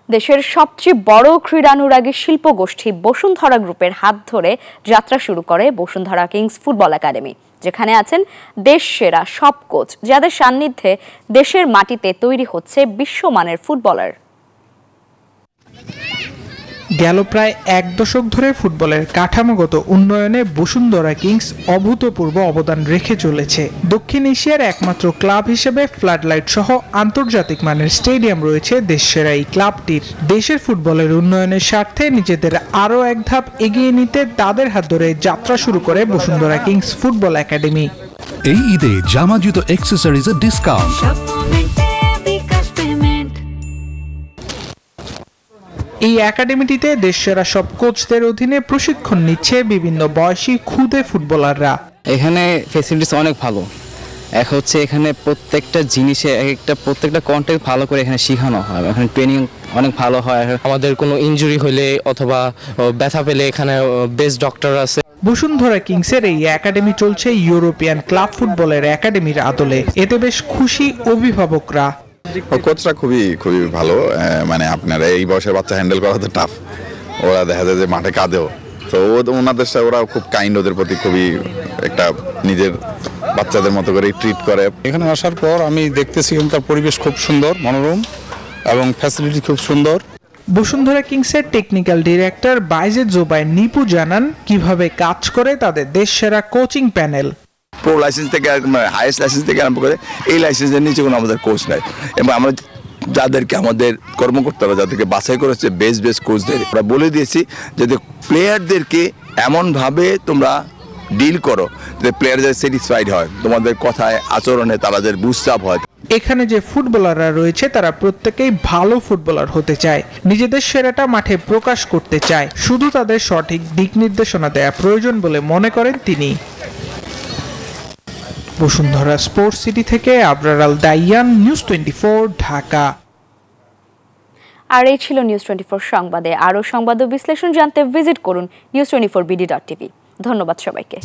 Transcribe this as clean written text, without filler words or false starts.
দেশের সবচেয়ে বড় ক্রীড়ানুরাগী শিল্পগোষ্ঠী বসুন্ধরা গ্রুপের হাত ধরে যাত্রা শুরু করে বসুন্ধরা কিংস ফুটবল একাডেমি, যেখানে আছেন দেশ সেরা সব কোচ, যাদের সান্নিধ্যে দেশের মাটিতে তৈরি হচ্ছে বিশ্বমানের ফুটবলার। গেল প্রায় এক দশক ধরে ফুটবলের কাঠামোগত উন্নয়নে বসুন্ধরা কিংস অভূতপূর্ব অবদান রেখে চলেছে। দক্ষিণ এশিয়ার একমাত্র ক্লাব হিসেবে ফ্লাডলাইট সহ আন্তর্জাতিক মানের স্টেডিয়াম রয়েছে দেশসেরা এই ক্লাবটির। দেশের ফুটবলের উন্নয়নের স্বার্থে নিজেদের আরও এক ধাপ এগিয়ে নিতে তাদের হাত ধরে যাত্রা শুরু করে বসুন্ধরা কিংস ফুটবল একাডেমি। এই ঈদে জামা জুতো অ্যাক্সেসরিজের ডিসকাউন্ট। এই একাডেমিটিতে দেশসেরা সব কোচদের অধীনে প্রশিক্ষণ নিচ্ছে বিভিন্ন বয়সী খুদে ফুটবলাররা। এখানে ফ্যাসিলিটিস অনেক ভালো। এখানে প্রত্যেকটা জিনিসে প্রত্যেকটা কন্টেন্ট ভালো করে এখানে শেখানো হয়। এখানে ট্রেনিং অনেক ভালো হয়। আমাদের কোনো ইনজুরি হলে অথবা ব্যথা পেলে এখানে বেস্ট ডক্টর আছে। বসুন্ধরা কিংসের এই একাডেমি চলছে ইউরোপিয়ান ক্লাব ফুটবলের একাডেমির আদলে। এতে বেশ খুশি অভিভাবকরা। কোচরা খুবই ভালো, মানে আপনারা এই বয়সের বাচ্চা হ্যান্ডেল করা তো টাফ। ওরা দেখা যায় যে মাঠে কাঁদেও, তো ওনাদের সাথে ওরা খুব কাইন্ড, ওদের প্রতি খুবই একটা নিজের বাচ্চাদের মতো করে ট্রিট করে। এখানে আসার পর আমি দেখতেছি এখানকার পরিবেশ খুব সুন্দর, মনোরম এবং ফ্যাসিলিটি খুব সুন্দর। বসুন্ধরা কিংসের টেকনিক্যাল ডিরেক্টর বাইজেদ জোবায়ের নিপু জানান কিভাবে কাজ করে তাদের দেশসেরা কোচিং প্যানেল। প্রো লাইসেন্স থেকে হাইয়েস্ট লাইসেন্স থেকে আরম্ভ করে এই লাইসেন্সের নিচে কোনো আমাদের কোচ নাই, এবং আমরা যাদেরকে আমাদের কর্মকর্তারা যাদেরকে বাছাই করেছে বেস্ট কোচদের, আমরা বলে দিয়েছি যাতে প্লেয়ারদেরকে এমনভাবে তোমরা ডিল করো যে প্লেয়ার যাতে স্যাটিসফাইড হয়, তোমাদের কথায় আচরণে তারা যাতে বুঝসাপ হয়। এখানে যে ফুটবলাররা রয়েছে তারা প্রত্যেকেই ভালো ফুটবলার হতে চায়, নিজেদের সেরাটা মাঠে প্রকাশ করতে চায়, শুধু তাদের সঠিক দিক নির্দেশনা দেয়া প্রয়োজন বলে মনে করেন তিনি। বসুন্ধরা স্পোর্টস সিটি থেকে আবরার আল দাইয়ান, নিউজ 24 ঢাকা। আর এই ছিল নিউজ 24 সংবাদে। আরও সংবাদ ও বিশ্লেষণ জানতে ভিজিট করুন news24bd.tv। ধন্যবাদ সবাইকে।